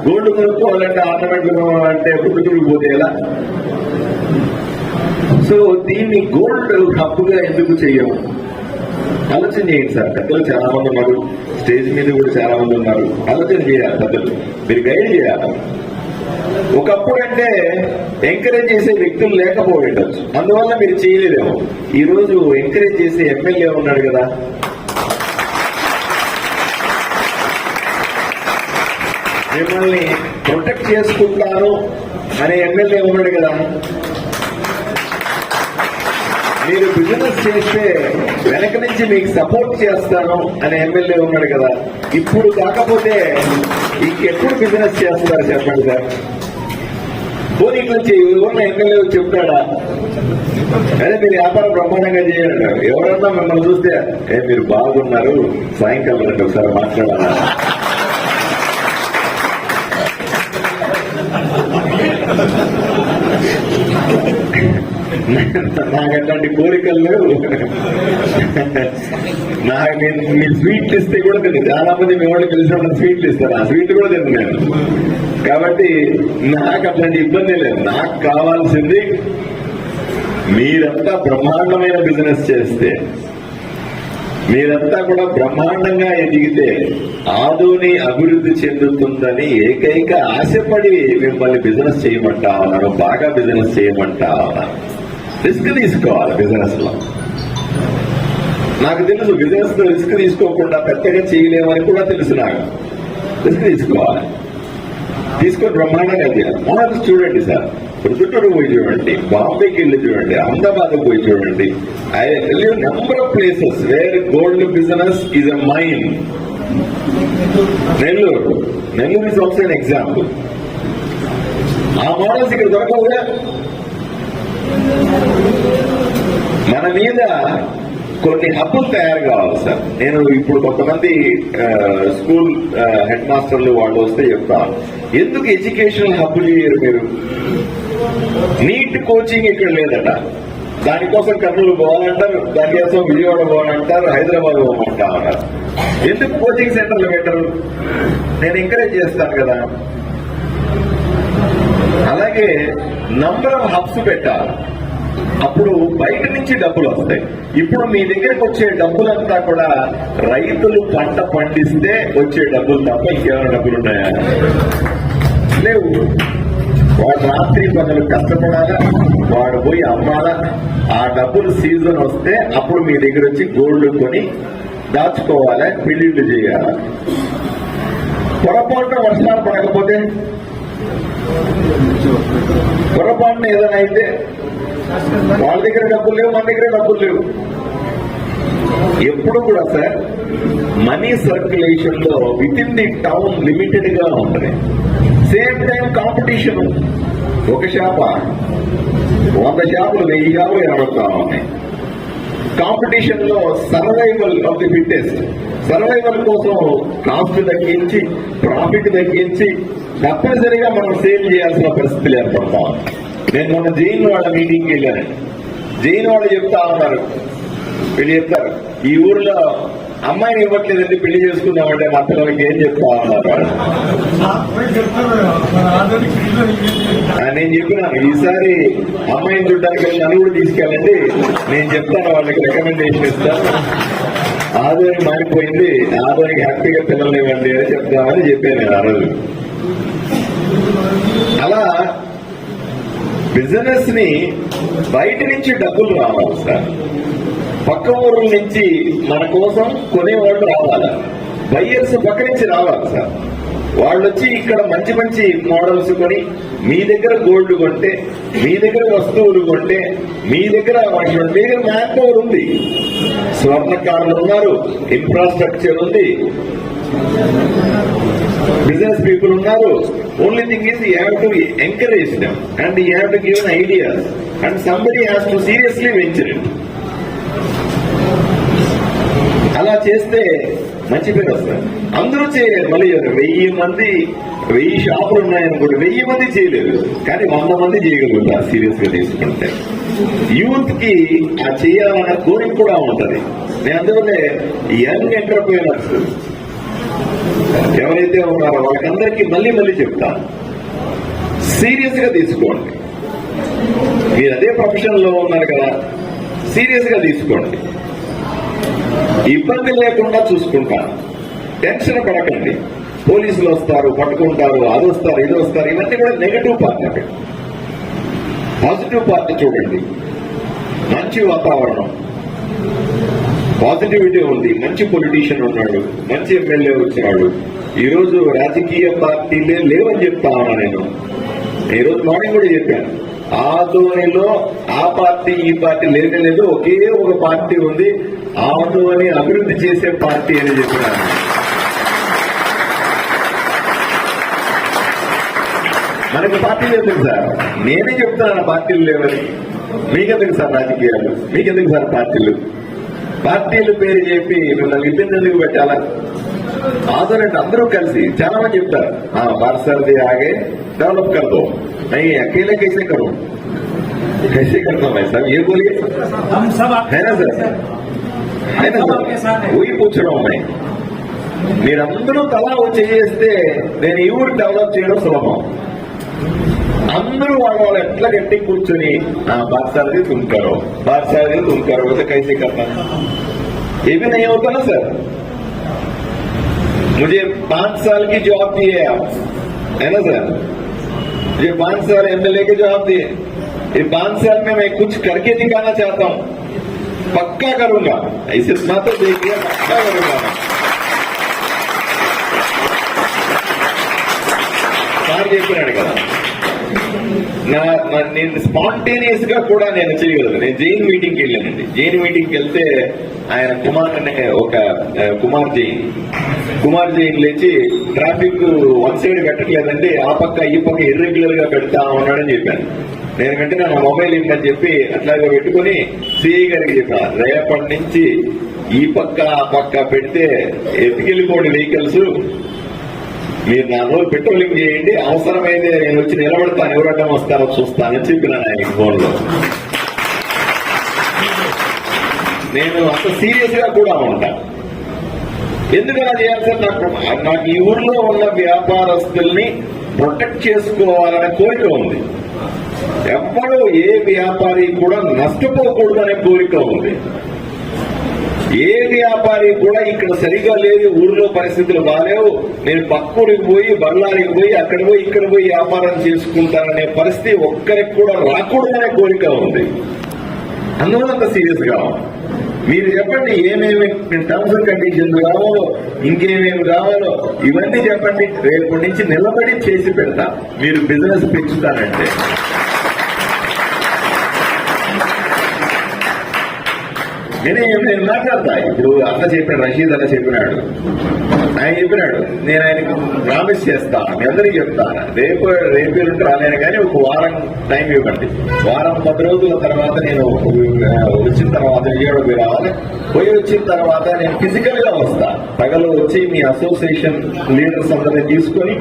గోల్డ్ కొనుక్కోవాలంటే ఆటోమేటిక్ అంటే ప్రొద్దుటూరుకు పోతే ఎలా? సో దీన్ని గోల్డ్ హబ్బుగా ఎందుకు చెయ్యము? ఆలోచన చేయండి సార్. పెద్దలు చాలా మంది ఉన్నారు, స్టేజ్ మీద కూడా చాలా మంది ఉన్నారు. ఆలోచన చేయాలి పెద్దలు, మీరు గైడ్ చేయాలి. ఒకప్పుడు అంటే ఎంకరేజ్ చేసే వ్యక్తులు లేకపోయిండొచ్చు, అందువల్ల మీరు చేయలేదేమో. ఈ రోజు ఎంకరేజ్ చేసే ఎమ్మెల్యే ఉన్నాడు కదా, మిమ్మల్ని ప్రొటెక్ట్ చేసుకుంటాను అనే ఎమ్మెల్యే ఉన్నాడు కదా. మీరు బిజినెస్ చేస్తే వెనక నుంచి మీకు సపోర్ట్ చేస్తాను అనే ఎమ్మెల్యే ఉన్నాడు కదా. ఇప్పుడు కాకపోతే ఇంకెప్పుడు బిజినెస్ చేస్తారు చెప్పండి సార్. పోనీ నుంచి ఎవరన్నా ఎమ్మెల్యే చెప్తాడా? అదే మీరు వ్యాపారం బ్రహ్మాండంగా చేయండి. ఎవరన్నా మిమ్మల్ని చూస్తే మీరు బాగున్నారు, సాయంకాలం రండి ఒకసారి మాట్లాడాలా? నాకు అట్లాంటి కోరికలు లేవు. మీరు స్వీట్లు ఇస్తే కూడా తింది. చాలా మంది మీ వాళ్ళు కలిసినప్పుడు స్వీట్లు ఇస్తారు, ఆ స్వీట్ కూడా తిన్నాను. కాబట్టి నాకు అట్లాంటి ఇబ్బంది లేదు. నాకు కావాల్సింది మీరంతా బ్రహ్మాండమైన బిజినెస్ చేస్తే, మీరంతా కూడా బ్రహ్మాండంగా ఎదిగితే ఆదోని అభివృద్ధి చెందుతుందని ఏకైక ఆశపడి మిమ్మల్ని బిజినెస్ చేయమంటా ఉన్నాను. బాగా బిజినెస్ చేయమంటా ఉన్నాను. రిస్క్ తీసుకోవాలి బిజినెస్ లో. నాకు తెలుసు బిజినెస్ లో రిస్క్ తీసుకోకుండా పెద్దగా చేయలేమని కూడా తెలుసు. నాకు రిస్క్ తీసుకోవాలి, తీసుకొని బ్రహ్మాండంగా చేయాలి. మనం చూడండి సార్, ప్రొద్దుటూరు పోయి చూడండి, బాంబేకి వెళ్ళి చూడండి, అహ్మదాబాద్ పోయి చూడండి. I tell you number of places where gold business is a mine. Nellore is also an example. ఆ మోడల్స్ ఇక్కడ దొరకవుగా. మన మీద కొన్ని హబ్బులు తయారు కావాలి సార్. నేను ఇప్పుడు కొంతమంది స్కూల్ హెడ్ మాస్టర్లు వాళ్ళు వస్తే చెప్తాను, ఎందుకు ఎడ్యుకేషనల్ హబ్బులు చేయరు మీరు? నీట్ కోచింగ్ ఇక్కడ లేదట, దానికోసం కర్నూలు పోవాలంటారు, దానికోసం విజయవాడ పోవాలంటారు, హైదరాబాద్ పోవాలంటా అన్నారు. ఎందుకు కోచింగ్ సెంటర్లు పెట్టరు? నేను ఎంకరేజ్ చేస్తాను కదా. అలాగే నంబర్ ఆఫ్ హబ్స్ పెట్టాలి, అప్పుడు బయట నుంచి డబ్బులు వస్తాయి. ఇప్పుడు మీ దగ్గరకు వచ్చే డబ్బులంతా కూడా రైతులు పంట పండిస్తే వచ్చే డబ్బులు తప్ప ఇంకేమైనా డబ్బులు ఉన్నాయా? లేవు. వాడు రాత్రి పగలు కష్టపడాలా, వాడు పోయి అమ్మాలా. ఆ డబ్బులు సీజన్ వస్తే అప్పుడు మీ దగ్గర వచ్చి గోల్డ్ కొని దాచుకోవాలి, పెళ్లిళ్ళు చేయాలి. పొరపాటున వర్షాలు పడకపోతే, పొరపాటున ఏదైనా అయితే వాళ్ళ దగ్గర డబ్బులు లేవు, మన దగ్గర డబ్బులు లేవు. ఎప్పుడు కూడా సార్ మనీ సర్క్యులేషన్ లో with in the town limited గా ఉంటుంది. Same time competition. ఒక షాప 100 షాపులు 1000 షాపులు ఏమవుతా ఉన్నాయి. కాంపిటీషన్ లో survival of the fittest. Survival కోసం కాస్ట్ తగ్గించి, ప్రాఫిట్ తగ్గించి తప్పనిసరిగా మనం సేల్ చేయాల్సిన పరిస్థితులు ఏర్పడతాం. నేను మొన్న జైన్ వాళ్ళ మీటింగ్కి వెళ్ళాను. జైన్ వాళ్ళు చెప్తా ఉన్నారు, వీళ్ళు చెప్తారు, ఈ ఊర్లో అమ్మాయిని ఇవ్వట్లేదండి పెళ్లి చేసుకుందామంటే మా పిల్లలకి ఏం చెప్తా ఉన్నారు వాళ్ళు. నేను చెప్పినాను ఈసారి అమ్మాయిని చూడడానికి వెళ్ళి నన్ను కూడా తీసుకెళ్ళండి, నేను చెప్తాను వాళ్ళకి రికమెండేషన్ ఇస్తాను. ఆదోని మారిపోయింది, ఆదోనికి హ్యాపీగా పిల్లల్ని ఇవ్వండి అని చెప్తామని చెప్పాను నేను ఆ రోజు. అలా బిజినెస్ ని బయట నుంచి డబ్బులు రావాలి సార్, పక్క ఊరుల నుంచి మన కోసం కొనేవాళ్ళు రావాలి, బయ్యర్స్ పక్క నుంచి రావాలి సార్. వాళ్ళు వచ్చి ఇక్కడ మంచి మంచి మోడల్స్ కొని మీ దగ్గర గోల్డ్ కొంటే, మీ దగ్గర వస్తువులు కొంటే, మీ దగ్గర మ్యాన్ పవర్ ఉంది, స్వర్ణకారులు ఉన్నారు, ఇన్ఫ్రాస్ట్రక్చర్ ఉంది, బిజినెస్ పీపుల్ ఉన్నారు. Only thing is you have to encourage them and you have to give an ideas and somebody has to seriously venture it. అలా చేస్తే మంచి పేరు వస్తారు. అందరూ చేయలేరు. మళ్ళీ 1000 షాపులు ఉన్నాయనుకోండి, 1000 మంది చేయలేరు, కానీ 100 మంది చేయగలుగుతారు సీరియస్ గా తీసుకుంటే. యూత్ కి ఆ చేయాలన్న కోరిక కూడా ఉంటది. నేను అందువల్లే యంగ్ ఎంటర్ప్రైనర్స్ ఎవరైతే ఉన్నారో వాళ్ళకందరికీ మళ్ళీ చెప్తాను, సీరియస్ గా తీసుకోండి. మీరు అదే ప్రొఫెషన్ లో ఉన్నారు కదా, సీరియస్ గా తీసుకోండి. ఇబ్బంది లేకుండా చూసుకుంటాను, టెన్షన్ పడకండి. పోలీసులు వస్తారు, పట్టుకుంటారు, అది వస్తారు, ఇది వస్తారు, ఇవన్నీ కూడా నెగటివ్ పార్ట్. అక్కడ పాజిటివ్ పార్ట్ చూడండి. మంచి వాతావరణం, పాజిటివిటీ ఉంది, మంచి పొలిటీషియన్ ఉన్నాడు, మంచి ఎమ్మెల్యే వచ్చినాడు. ఈరోజు రాజకీయ పార్టీలే లేవని చెప్తా ఉన్నా నేను. ఈరోజు మార్నింగ్ కూడా చెప్పాను, ఆదోనిలో ఆ పార్టీ ఈ పార్టీ లేదు, ఒకే ఒక పార్టీ ఉంది, ఆదోని అభివృద్ధి చేసే పార్టీ అని చెప్పినాను. మనకి పార్టీలు ఎందుకు సార్? నేనే చెప్తున్నాను పార్టీలు లేవని. మీకెందుకు సార్ రాజకీయాలు? మీకెందుకు సార్ పార్టీలు పేరు చెప్పి మిమ్మల్ని ఇబ్బంది ఎందుకు పెట్టాలా? ఆదోని అందరూ కలిసి చాలా మంది చెప్తారు, పార్సల్ది ఆగే డెవలప్ कर दो, नहीं अकेले कैसे करो, कैसे करता मैं सब ये बोलिए, हम सब है ना सर, है ना सर, वही पूछ रहा हूं मैं. మీరందరూ తలా చేస్తే నేను ఈ ఊరు డెవలప్ చేయడం సులభం. అందరూ వాళ్ళు ఎట్లా గట్టి కూర్చొని बादशाह तुम करो तो कैसे करना, ये भी नहीं होता ना सर. मुझे 5 साल की जॉब दी है आप, है ना सर, मुझे 5 साल एमएलए के जॉब दिए. ये 5 साल में मैं कुछ करके दिखाना चाहता हूं, पक्का करूंगा. ऐसे मत देखिए, पक्का करूंगा. సార్ చెప్పినాడు కదా, నేను స్పాంటేనియస్ గా కూడా నేను చేయగలను. నేను జైన్ మీటింగ్కి వెళ్ళానండి. జైన్ మీటింగ్కి వెళ్తే ఆయన కుమార్ అనే ఒక కుమార్ జైన్ లేచి ట్రాఫిక్ 1 సైడ్ పెట్టట్లేదండి, ఆ పక్క ఈ పక్క ఇర్రెగ్యులర్ గా పెడతా ఉన్నాడని చెప్పాను. నేను వెంటనే నా మొబైల్ ఇమ్మని చెప్పి అట్లాగా పెట్టుకుని సిఐ గారికి చెప్పాను, రేపటి నుంచి ఈ పక్క ఆ పక్క పెడితే ఎత్తుకెళ్ళిపోండి వెహికల్స్, మీరు 4 రోజులు పెట్రోలింగ్ చేయండి, అవసరమైతే నేను వచ్చి నిలబడతాను, ఎవరడ్డం వస్తారో చూస్తానని చెప్పినాను ఆయన ఫోన్ లో. నేను అంత సీరియస్ గా కూడా ఉంటా. ఎందుకలా చేయాలి సార్? నాకు ఈ ఊర్లో ఉన్న వ్యాపారస్తుల్ని ప్రొటెక్ట్ చేసుకోవాలనే కోరిక ఉంది. ఎప్పుడూ ఏ వ్యాపారి కూడా నష్టపోకూడదనే కోరిక ఉంది. ఏ వ్యాపారి కూడా ఇక్కడ సరిగా లేదు, ఊర్లో పరిస్థితులు బాగాలేవు, నేను పక్కూరికి పోయి బళ్ళారికి పోయి అక్కడ పోయి ఇక్కడ పోయి వ్యాపారం చేసుకుంటాననే పరిస్థితి ఒక్కరికి కూడా రాకూడదనే కోరిక ఉంది. అందువల్ల అంత సీరియస్ గా మీరు చెప్పండి, ఏమేమి టర్మ్స్ అండ్ కండిషన్స్ కావాలో, ఇంకేమేమి కావాలో ఇవన్నీ చెప్పండి. రేపటి నుంచి నిలబడి చేసి పెడతా. మీరు బిజినెస్ పెంచుతానంటే నేను మాట్లాడతా. ఇప్పుడు అన్న చెప్పాడు, రషీద్ అన్న చెప్పినాడు, ఆయన చెప్పినాడు, నేను ఆయనకు ప్రామిస్ చేస్తాను, మీ అందరికీ చెప్తాను, రేపు రాలేను కానీ ఒక వారం టైం ఇవ్వండి. వారం 10 రోజుల తర్వాత నేను వచ్చిన తర్వాత విజయవాడకు రావాలి. పోయి వచ్చిన తర్వాత నేను ఫిజికల్ గా వస్తా. పగలు వచ్చి మీ అసోసియేషన్ లీడర్స్ అందరినీ తీసుకొని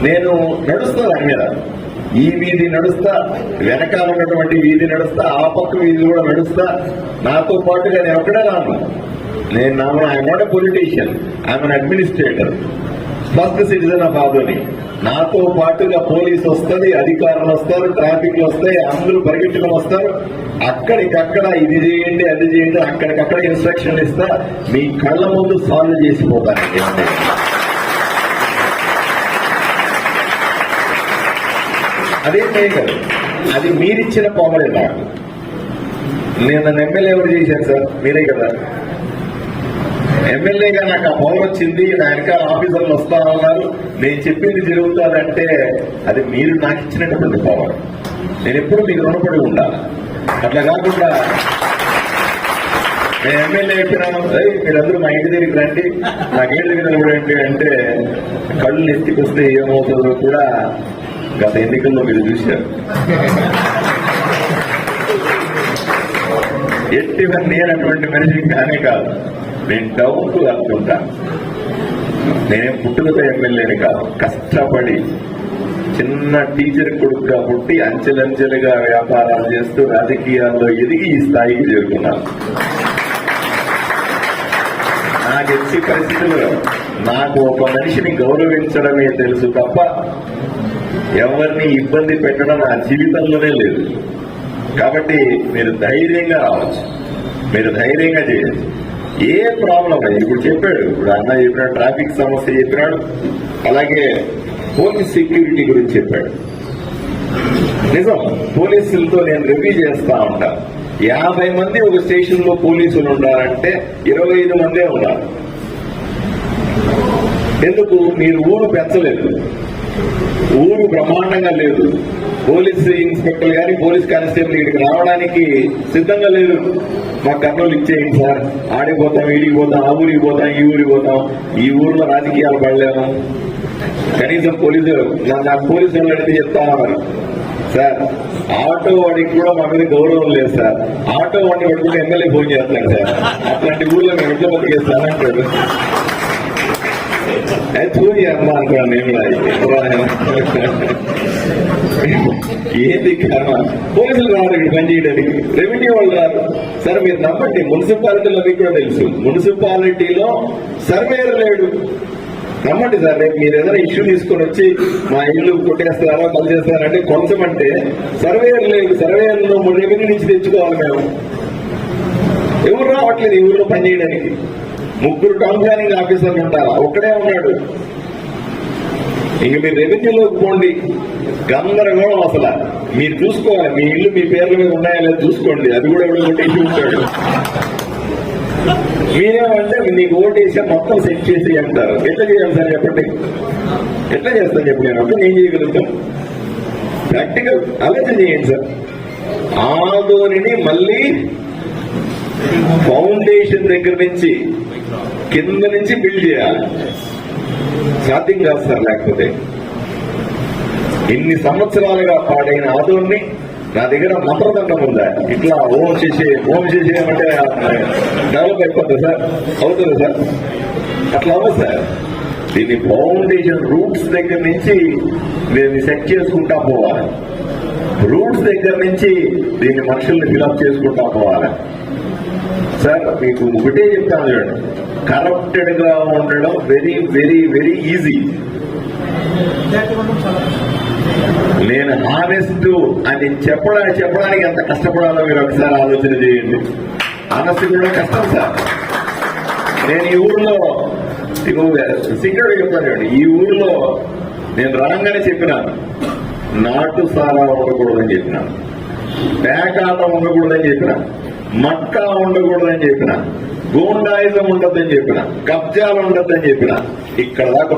నేను నడుస్తాను. దాని మీద ఈ వీధి నడుస్తా, వెనకాల ఉన్నటువంటి వీధి నడుస్తా, ఆ పక్క వీధి కూడా నడుస్తా. నాతో పాటుగా నేను ఒక్కడే రాను, I'm not a politician, I'm an administrator, first citizen of Adoni. నాతో పాటుగా పోలీసు వస్తుంది, అధికారులు వస్తారు, ట్రాఫిక్ వస్తాయి, అందరూ పరిగెట్టడం వస్తారు. అక్కడికక్కడ ఇది చేయండి అది చేయండి అక్కడికక్కడ ఇన్స్ట్రక్షన్ ఇస్తా, మీ కళ్ళ ముందు సాల్వ్ చేసిపోతానండి. అదేం చేయగలరు, అది మీరిచ్చిన పవరే నాకు. నేను నన్ను ఎమ్మెల్యే ఎవరు చేశాను సార్? మీరే కదా. ఎమ్మెల్యేగా నాకు ఆ పవర్ వచ్చింది, నా వెనకాల ఆఫీసర్లు వస్తానన్నారు, నేను చెప్పింది జరుగుతుందంటే అది మీరు నాకు ఇచ్చినటువంటి పవర్. నేను ఎప్పుడు మీకు రుణపడి ఉండాలి. అట్లా కాకుండా నేను ఎమ్మెల్యే చెప్పినాను, మీరందరూ మా ఇంటి దగ్గరికి రండి, నాకేళ్ళ దగ్గర నిలబడండి అంటే కళ్ళు ఎత్తికొస్తే ఏమవుతుందో కూడా గత ఎన్నికల్లో మీరు చూశారు. ఎట్టివన్నీ నేనటువంటి మనిషి కానే కాదు. నేను డౌన్కు అనుకుంటాను. నేనేం పుట్టుకతో ఎమ్మెల్యేని కాదు, కష్టపడి చిన్న టీచర్ కొడుకుగా పుట్టి అంచెలంచెలుగా వ్యాపారాలు చేస్తూ రాజకీయాల్లో ఎదిగి ఈ స్థాయికి చేరుకున్నాను. నాకు ఎట్టి పరిస్థితుల్లో నాకు ఒక మనిషిని గౌరవించడమే తెలుసు తప్ప ఎవరిని ఇబ్బంది పెట్టడం నా జీవితంలోనే లేదు. కాబట్టి మీరు ధైర్యంగా రావచ్చు, మీరు ధైర్యంగా చేయొచ్చు. ఏ ప్రాబ్లం అయ్యి ఇప్పుడు చెప్పాడు, ఇప్పుడు అన్న చెప్పినాడు, ట్రాఫిక్ సమస్య చెప్పినాడు, అలాగే పోలీస్ సెక్యూరిటీ గురించి చెప్పాడు. నిజం, పోలీసులతో నేను రివ్యూ చేస్తా ఉంటా. 50 మంది ఒక స్టేషన్ లో పోలీసులు ఉండాలంటే 25 మందే ఉన్నారు. ఎందుకు? మీరు ఊరు పెంచలేదు, ఊరు బ్రహ్మాండంగా లేదు. పోలీస్ ఇన్స్పెక్టర్ గారి పోలీస్ కానిస్టేబుల్ ఇక్కడికి రావడానికి సిద్ధంగా లేదు. మా కర్నూలు ఇచ్చేయండి సార్, ఆడిపోతాం, ఈడికి పోతాం, ఆ ఊరికి పోతాం, ఈ ఊరికి పోతాం, ఈ ఊర్లో రాజకీయాలు పడలేము. కనీసం నాకు పోలీసు వాళ్ళు అడిగితే చెప్తా ఉన్నారు, సార్ ఆటో వాడికి కూడా మా మీద గౌరవం లేదు సార్, ఆటో వాడిని పట్టుకుని ఎమ్మెల్యే ఫోన్ చేస్తాను సార్, అట్లాంటి ఊర్లో మేము ఎట్లా బతికేస్తానంటాడు. చూసి అమ్మా అనుకున్నాను నేను కూడా. ఏంది కర్మ, పోలీసులు రారు ఇక్కడ పనిచేయడానికి, రెవెన్యూ వాళ్ళు రారు. సరే మీరు నమ్మండి, మున్సిపాలిటీలో మీకు కూడా తెలుసు, మున్సిపాలిటీలో సర్వేయర్ లేడు. నమ్మండి సార్, రేపు మీరు ఏదైనా ఇష్యూ తీసుకొని వచ్చి మా ఇల్లు కొట్టేస్తారా పని చేస్తారంటే కొంచెమంటే సర్వేయర్ లేదు. సర్వేయర్లో రెవెన్యూ నుంచి తెచ్చుకోవాలి మేము. ఎవరు రావట్లేదు ఈ ఊర్లో పనిచేయడానికి. 3 టౌన్ ప్లానింగ్ ఆఫీసర్లు ఉంటారా, ఒక్కడే ఉన్నాడు. ఇంక మీరు రెవెన్యూలోకి పోండి, గందరగోళం. అసలు మీరు చూసుకోవాలి, మీ ఇల్లు మీ పేర్ల మీద ఉన్నాయా లేదా చూసుకోండి. అది కూడా ఎవడో ఓటేసి ఉంటాడు. మీరేమంటే నీకు ఓటేసా మొత్తం సెట్ చేసి అంటారు. ఎట్లా చేయాలి సార్ చెప్పండి, ఎట్లా చేస్తాను చెప్పి నేను అంటే నేను చేయగలుగుతాను. ప్రాక్టికల్ ఆలోచన చేయండి సార్. ఆదోనిని మళ్ళీ ఫౌండేషన్ దగ్గర నుంచి కింద నుంచి బిల్డ్ చేయాలి. సాధ్యం కాదు సార్. లేకపోతే ఇన్ని సంవత్సరాలుగా పాడైన ఆదోని నా దగ్గర మంత్రదండం ఉందా? ఇట్లా ఓం చేసే అంటే డెవలప్ అయిపోతుంది సార్, అవుతుంది సార్? అట్లా అవ్వదు సార్. దీన్ని ఫౌండేషన్ రూట్స్ దగ్గర నుంచి దీన్ని సెట్ చేసుకుంటా పోవాలి. రూట్స్ దగ్గర నుంచి దీన్ని మనుషుల్ని ఫిలప్ చేసుకుంటా పోవాలి. సార్ మీకు ఒకటే చెప్తాను చూడండి, కరప్టెడ్ గా ఉండడం వెరీ వెరీ వెరీ ఈజీ. నేను హానెస్ట్ అని చెప్పడానికి ఎంత కష్టపడాలో మీరు ఒకసారి ఆలోచన చేయండి. హానెస్ట్ కూడా కష్టం సార్. నేను ఈ ఊర్లో సీక్రెట్ చెప్తాను చూడండి, ఈ ఊర్లో నేను రాగానే చెప్పినాను, నాటు సారా ఉండకూడదని చెప్పినాను, పేకాట ఉండకూడదని చెప్పిన, మక్కా ఉండకూడదని చెప్పిన, గూండాయిజం ఉండద్దని చెప్పిన, కబ్జాలు ఉండద్దని చెప్పిన. ఇక్కడ దాకా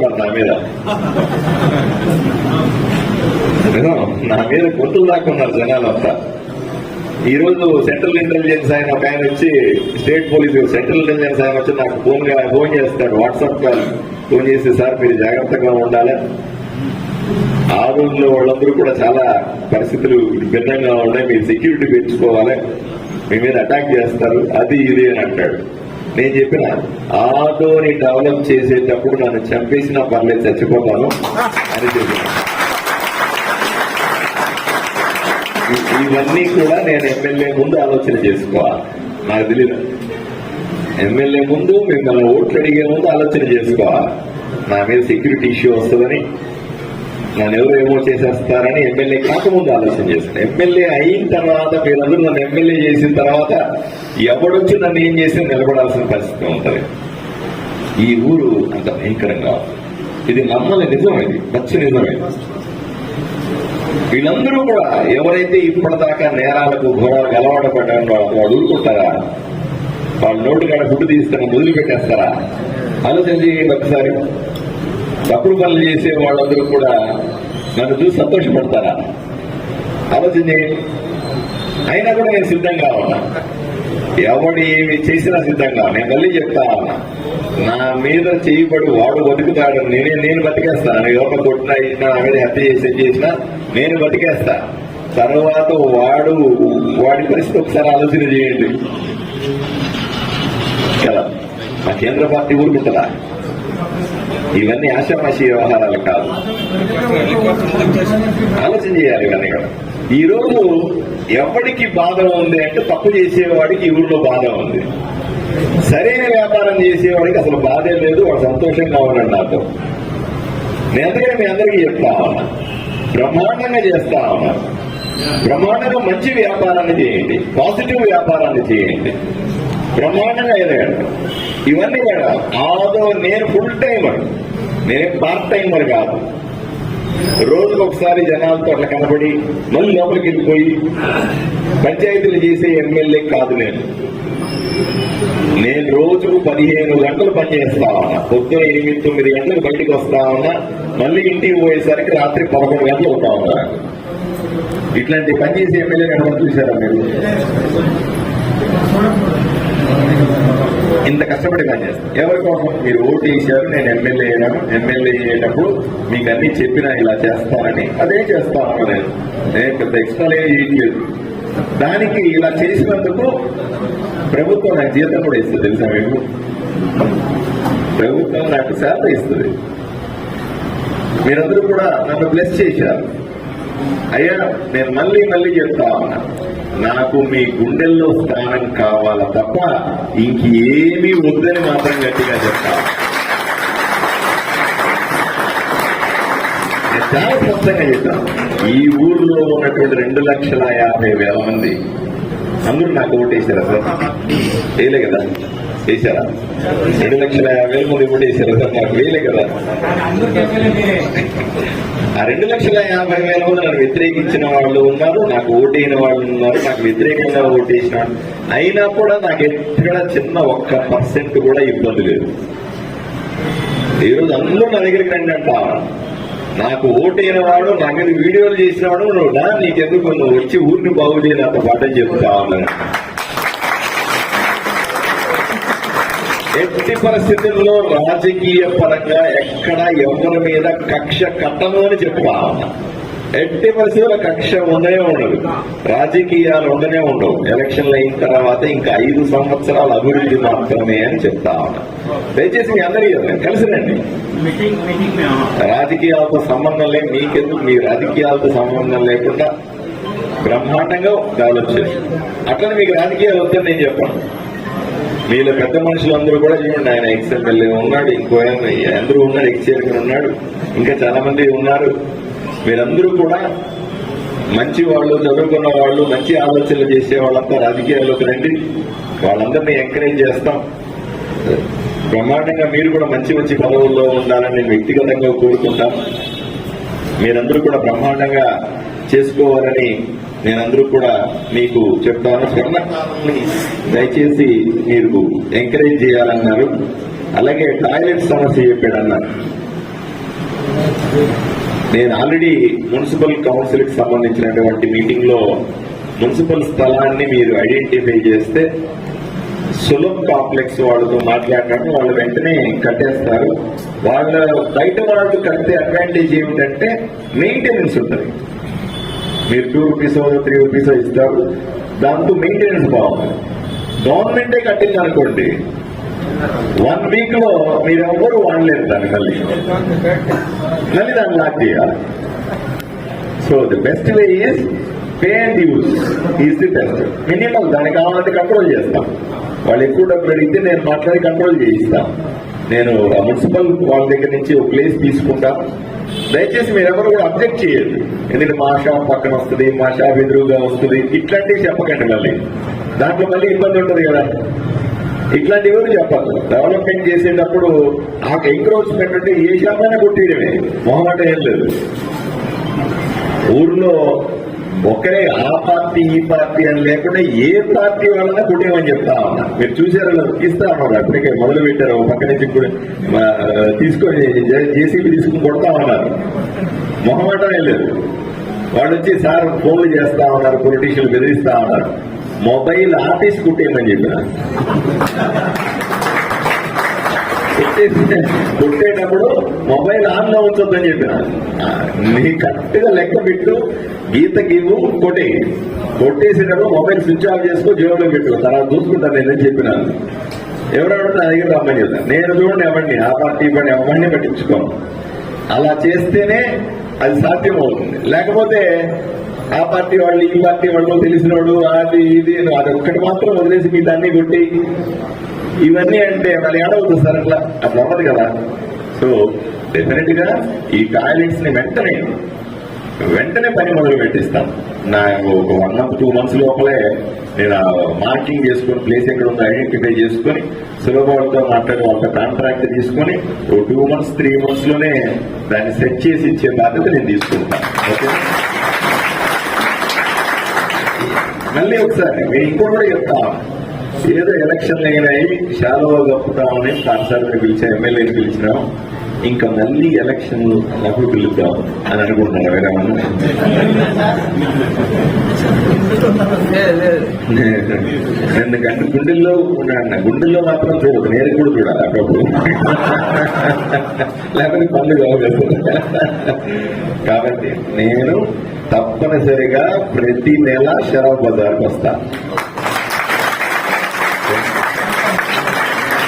నా మీద గొంతులు దాక్కున్నారు జనాలంతా. ఈ రోజు సెంట్రల్ ఇంటెలిజెన్స్ ఆయన ఒక ఆయన వచ్చి, స్టేట్ పోలీస్ సెంట్రల్ ఇంటెలిజెన్స్ ఆయన వచ్చి నాకు ఫోన్ చేస్తాడు, వాట్సాప్ కాల్ ఫోన్ చేసి, సార్ మీరు జాగ్రత్తగా ఉండాలి, ఆ రోజుల్లో వాళ్ళందరూ కూడా చాలా పరిస్థితులు భిన్నంగా ఉన్నాయి, మీరు సెక్యూరిటీ పెంచుకోవాలి, మీ మీద అటాక్ చేస్తారు, అది ఇది అని అంటాడు. నేను చెప్పిన ఆదోని డెవలప్ చేసేటప్పుడు నన్ను చంపేసినా పర్లేదు, చచ్చిపోతాను అని చెప్పిన. ఇవన్నీ కూడా నేను ఎమ్మెల్యే ముందు ఆలోచన చేసుకోవాలి. నాకు తెలియదు, ఎమ్మెల్యే ముందు మిమ్మల్ని ఓట్లు అడిగే ముందు ఆలోచన చేసుకోవాలి. నా మీద సెక్యూరిటీ ఇష్యూ వస్తుందని, నన్ను ఎవరు ఏమో చేసేస్తారని ఎమ్మెల్యే కాకముందు ఆలోచన చేస్తాను. ఎమ్మెల్యే అయిన తర్వాత మీరందరూ నన్ను ఎమ్మెల్యే చేసిన తర్వాత ఎవడొచ్చి నన్ను ఏం చేసి నిలబడాల్సిన పరిస్థితి ఉంటుంది. ఈ ఊరు అంత భయంకరంగా, ఇది నమ్మని నిజం, ఇది పచ్చి నిజమే. వీళ్ళందరూ కూడా ఎవరైతే ఇప్పటిదాకా నేరాలకు ఘోరాలకు అలవాటు పడ్డారో వాళ్ళు వదులుకుంటారా? వాళ్ళ నోటు కాడ ఫుడ్ తీస్తారా? మొదలు పెట్టేస్తారా? ఆలోచన చేయండి ఒకసారి. తప్పుడు పనులు చేసే వాళ్ళందరూ కూడా నన్ను చూసి సంతోషపడతారా? ఆలోచన చేయండి. అయినా కూడా నేను సిద్ధంగా ఉన్నా, ఎవడు ఏమి చేసినా సిద్ధంగా. నేను మళ్ళీ చెప్తా ఉన్నా, నా మీద చేయబడి వాడు బతుకుతాడు, నేను బతికేస్తాను. ఎవరిని కొట్టినా ఇచ్చినా నా మీద హత్య చేసినా నేను బతికేస్తా. తర్వాత వాడి పరిస్థితి ఒకసారి ఆలోచన చేయండి కదా. మా కేంద్ర పార్టీ ఊరుకుంటుందా? ఇవన్నీ ఆశామాషి వ్యవహారాలు కాదు, ఆలోచన చేయాలి ఇవన్నీ కూడా. ఈ రోజు ఎవరికి బాధ ఉంది అంటే తప్పు చేసేవాడికి ఈ ఊళ్ళో బాధ ఉంది. సరైన వ్యాపారం చేసేవాడికి అసలు బాధే లేదు, వాడు సంతోషంగా ఉన్నాడు నాతో. నేను అందుకని మీ అందరికీ చెప్తా ఉన్నా, బ్రహ్మాండంగా చేస్తా ఉన్నా. బ్రహ్మాండంగా మంచి వ్యాపారాన్ని చేయండి, పాజిటివ్ వ్యాపారాన్ని చేయండి, బ్రహ్మాండంగా ఎదగండి. ఇవన్నీ కూడా ఆదో నేను ఫుల్ టైమర్, నేనేం పార్ట్ టైమర్ కాదు. రోజుకు ఒకసారి జనాలతో అట్లా కనబడి మళ్ళీ లోపలికి వెళ్ళిపోయి పంచాయతీలు చేసే ఎమ్మెల్యే కాదు నేను రోజుకు 15 గంటలు పనిచేస్తా ఉన్నా. పొద్దున 8-9 గంటలకు బయటకు వస్తా ఉన్నా, మళ్ళీ ఇంటికి పోయేసరికి రాత్రి 11 గంటలు అవుతా ఉన్నా. ఇట్లాంటి పనిచేసే ఎమ్మెల్యే కనబడి చూసారా మీరు? ఇంత కష్టపడి పనిచేస్తాను. ఎవరి కోసం? మీరు ఓటు వేసారు, నేను ఎమ్మెల్యే అయ్యాను. ఎమ్మెల్యే అయ్యేటప్పుడు మీకు అన్ని చెప్పినా ఇలా చేస్తానని అదే చేస్తాను. నేను పెద్ద ఎక్స్ట్రా చేయట్లేదు. దానికి ఇలా చేసినందుకు ప్రభుత్వం నాకు జీతం కూడా ఇస్తుంది, తెలుసా మీకు? ప్రభుత్వం నాకు శాలరీ ఇస్తుంది. మీరందరూ కూడా నన్ను బ్లెస్ చేశారు. అయ్యా, నేను మళ్ళీ చెప్తా ఉన్నా, నాకు మీ గుండెల్లో స్థానం కావాలా తప్ప ఇంకేమీ వద్దని మాత్రం గట్టిగా చెప్తా. నేను చాలా స్పష్టంగా చెప్తాను. ఈ ఊర్లో ఉన్నటువంటి 2,50,000 మంది అందరూ నాకు ఓటేశారా సార్? వేయలే కదా? వేశారా? 2,50,000 మంది ఓటేశారా సార్? నాకు వేయలే కదా? ఆ 2,50,000 మంది నన్ను వ్యతిరేకించిన వాళ్ళు ఉన్నారు, నాకు ఓటైన వాళ్ళు ఉన్నారు, నాకు వ్యతిరేకంగా ఓటేసిన వాళ్ళు. అయినా కూడా నాకు ఎక్కడ చిన్న 1% కూడా ఇబ్బంది లేదు. ఈరోజు అందరూ నా దగ్గరికి రండి అంటా. నాకు ఓటైన వాడు, నా మీద వీడియోలు చేసిన వాడు, నువ్వు నీకెందుకు, నువ్వు వచ్చి ఊరిని బాగు చేయని అంత పాఠం చెప్తా ఉన్నాను. ఎట్టి పరిస్థితుల్లో రాజకీయ పరంగా ఎక్కడ ఎవరి మీద కక్ష కట్టను అని చెప్తా ఉన్నా. ఎట్టి పరిస్థితుల్లో కక్ష ఉండనే ఉండదు, రాజకీయాలు ఉండనే ఉండవు. ఎలక్షన్లు అయిన తర్వాత ఇంకా 5 సంవత్సరాల అభివృద్ధి మాత్రమే అని చెప్తా ఉన్నా. దయచేసి మీ అందరికీ కలిసి రండి. రాజకీయాలతో సంబంధం లేదు, మీకెందుకు? మీ రాజకీయాలతో సంబంధం లేకుండా బ్రహ్మాండంగా డెవలప్ చేసి అట్లనే మీకు రాజకీయాలు వద్దని నేను చెప్పాను. మీలో పెద్ద మనుషులు అందరూ కూడా చూడండి, ఆయన ఎక్స్ఎమ్మెల్యే ఉన్నాడు, ఇంకో అందరూ ఉన్నారు, ఎక్స్ చైర్మన్ ఉన్నాడు, ఇంకా చాలా మంది ఉన్నారు. మీరందరూ కూడా మంచి వాళ్ళు, చదువుకున్న వాళ్ళు, మంచి ఆలోచనలు చేసే వాళ్ళంతా రాజకీయాల్లోకి రండి. వాళ్ళందరినీ ఎంకరేజ్ చేస్తాం. బ్రహ్మాండంగా మీరు కూడా మంచి పదవుల్లో ఉండాలని నేను వ్యక్తిగతంగా కోరుకుంటాను. మీరందరూ కూడా బ్రహ్మాండంగా చేసుకోవాలని నేనందరూ కూడా మీకు చెప్తాను. దయచేసి మీరు ఎంకరేజ్ చేయాలన్నారు. అలాగే టాయిలెట్ సమస్య చెప్పాడన్నారు. నేను ఆల్రెడీ మున్సిపల్ కౌన్సిల్ కి సంబంధించినటువంటి మీటింగ్ లో మున్సిపల్ స్థలాన్ని మీరు ఐడెంటిఫై చేస్తే సులభ్ కాంప్లెక్స్ వాళ్ళతో మాట్లాడినట్టు వాళ్ళు వెంటనే కట్టేస్తారు. వాళ్ళ బయట వాళ్ళు కట్టే అడ్వాంటేజ్ ఏమిటంటే మెయింటెనెన్స్ ఉంటుంది. మీరు 2 రూపీస్ 3 రూపీస్ ఇస్తారు, దాంతో మెయింటెనెన్స్ బాగుంటుంది. గవర్నమెంటే కట్టింది అనుకోండి, 1 వీక్ లో మీరు ఎవరు వాడలేరు దాన్ని, మళ్ళీ దాన్ని లాక్ చేయాలి. So the best way is pay and use is the best. Minimum దానికి కావాలంటే కంట్రోల్ చేస్తాం. వాళ్ళు ఎక్కువ డబ్బులు అడిగితే నేను మాట్లాడి కంట్రోల్ చేయిస్తాను. నేను మున్సిపల్ వాళ్ళ దగ్గర నుంచి ఒక ప్లేస్ తీసుకుంటా. దయచేసి మీరు ఎవరు కూడా అబ్జెక్ట్ చేయదు. ఎందుకంటే మా షాప్ పక్కన వస్తుంది, మా షాప్ ఎదురుగా వస్తుంది, ఇట్లాంటివి చెప్పకండి. మళ్ళీ దాంట్లో మళ్ళీ ఇబ్బంది ఉంటుంది కదా. ఇట్లాంటివి ఎవరు చెప్పాలి. డెవలప్మెంట్ చేసేటప్పుడు ఆ ఎంక్రోచ్మెంట్ అంటే ఏ షాప్ అయినా కొట్టేయడమే, మొహమాట ఏం లేదు. ఊర్లో ఒకరే ఆ పార్టీ ఈ పార్టీ అని లేకుండా ఏ పార్టీ వాళ్ళన్నా కొట్టేయమని చెప్తా ఉన్నా. మీరు చూసారు, ఇస్తా ఉన్నారు. అప్పటికే మొదలు పెట్టారు. పక్క నుంచి కూడా తీసుకొని జేసీబీ తీసుకుని కొడతా ఉన్నారు. మొహమాటమే లేదు. వాళ్ళు వచ్చి సార్ ఫోన్లు చేస్తా ఉన్నారు, పొలిటీషియన్లు బెదిరిస్తా ఉన్నారు. మొబైల్ ఆఫీస్ కుట్టేయమని చెప్పిన, కొట్టేటప్పుడు మొబైల్ ఆన్ లో ఉంచొద్దని చెప్పిన. నీ కరెక్ట్ గా లెక్క పెట్టు, గీత గీవు కొట్టేసేటప్పుడు మొబైల్ స్విచ్ ఆఫ్ చేసుకో, జేబులో పెట్టు, తర్వాత చూసుకుంటాను నేనని చెప్పినాను. ఎవరెవరు నా దగ్గర రమ్మని చెప్తాను. నేను చూడండి ఎవరిని, ఆ పార్టీ పని ఎవరిని పట్టించుకోను. అలా చేస్తేనే అది సాధ్యం అవుతుంది. లేకపోతే ఆ పార్టీ వాళ్ళు ఈ పార్టీ వాళ్ళు తెలిసిన వాడు అది ఇది అది ఒక్కటి మాత్రం వదిలేసి మీ దాన్ని కొట్టి ఇవన్నీ అంటే మళ్ళీ ఏడవుతుంది సార్. అట్లా అవ్వదు కదా. సో డెఫినెట్ గా ఈ టాయిలెట్స్ ని వెంటనే పని మొదలు పెట్టిస్తాను. నాకు ఒక 1 month 2 months లోపలే నేను మార్కింగ్ చేసుకుని ప్లేస్ ఎక్కడ ఉందో ఐడెంటిఫై చేసుకుని సులభంతో మాట్లాడి వాళ్ళ కాంట్రాక్ట్ తీసుకుని 2 months 3 months లోనే దాన్ని సెట్ చేసి ఇచ్చే బాధ్యత నేను తీసుకుంటాను. ఓకే. మళ్ళీ ఒకసారి నేను ఇంకోటి కూడా చెప్తాను. ఏదో ఎలక్షన్లు అయినాయి షాలో కప్పుతామని పాఠశాలను పిలిచాం, ఎమ్మెల్యేని పిలిచినాం, ఇంకా మళ్ళీ ఎలక్షన్ అప్పుడు పిలుద్దాం అని అనుకుంటున్నారు. వేరేమన్నా ఎందుకంటే గుండెల్లో మాత్రం చూడదు, నేను కూడా చూడాలి అప్పుడప్పుడు, లేకపోతే పనులు కావాలి. కాబట్టి నేను తప్పనిసరిగా ప్రతి నెల షరాబ్ బజార్కి వస్తాను.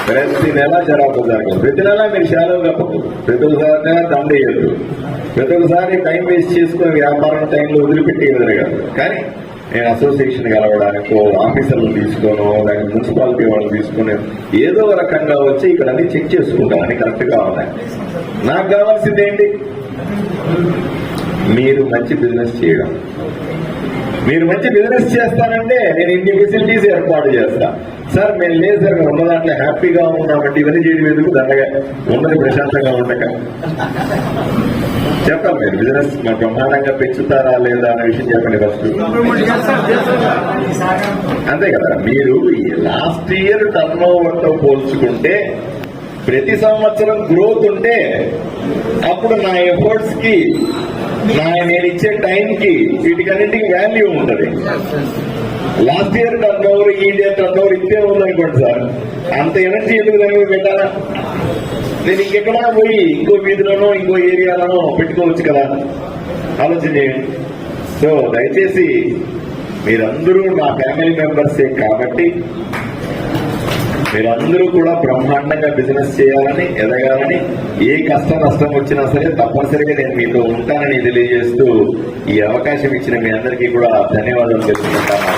ప్రతి నెల షరాబ్ బజార్కి, ప్రతి నెల మీరు షాలో కప్పదు, ప్రతి ఒక్కసారి దండేయద్దు, ప్రతి ఒక్కసారి టైం వేస్ట్ చేసుకుని వ్యాపారం టైంలో వదిలిపెట్టి ఎదురుగాదు. కానీ నేను అసోసియేషన్ కలవడానికో ఆఫీసర్లు తీసుకోను, లేకపోతే మున్సిపాలిటీ వాళ్ళు తీసుకుని ఏదో రకంగా వచ్చి ఇక్కడ అన్ని చెక్ చేసుకుంటాను, అన్ని కరెక్ట్ గా ఉన్నాయి. నాకు కావాల్సింది ఏంటి? మీరు మంచి బిజినెస్ చేయడం. మీరు మంచి బిజినెస్ చేస్తానంటే నేను ఇన్ని ఫెసిలిటీస్ ఏర్పాటు చేస్తా. సార్ మేము లేదు సార్, మేము ఉన్న దాంట్లో హ్యాపీగా ఉన్నామంటే ఇవన్నీ చేయడం ఎందుకు? దండగా ఉన్నది ప్రశాంతంగా ఉండక చెప్పాలి. మీరు బిజినెస్ బ్రహ్మాండంగా పెంచుతారా లేదా అనే విషయం చెప్పండి ఫస్ట్. అంతే కదా. మీరు లాస్ట్ ఇయర్ టర్న్ ఓవర్తో పోల్చుకుంటే ప్రతి సంవత్సరం గ్రోత్ ఉంటే అప్పుడు నా ఎఫర్ట్స్ కి నేను ఇచ్చే టైంకి వీటికన్నింటికి వాల్యూ ఉంటుంది. లాస్ట్ ఇయర్ టర్న్ ఓవర్ ఈ ఇయర్ టర్న్ ఓవర్ ఇంతే ఉందనుకోండి సార్, అంత ఎనర్జీ ఎందుకు దాని మీద పెట్టాలా? నేను ఇంకెక్కడా పోయి ఇంకో వీధిలోనో ఇంకో ఏరియాలోనో పెట్టుకోవచ్చు కదా, ఆలోచన చేయండి. సో దయచేసి మీరందరూ నా ఫ్యామిలీ మెంబర్సే కాబట్టి మీరందరూ కూడా బ్రహ్మాండంగా బిజినెస్ చేయాలని, ఎదగాలని, ఏ కష్టం నష్టం వచ్చినా సరే తప్పనిసరిగా నేను మీతో ఉంటానని తెలియజేస్తూ ఈ అవకాశం ఇచ్చిన మీ అందరికీ కూడా ధన్యవాదాలు తెలుసుకుంటాను.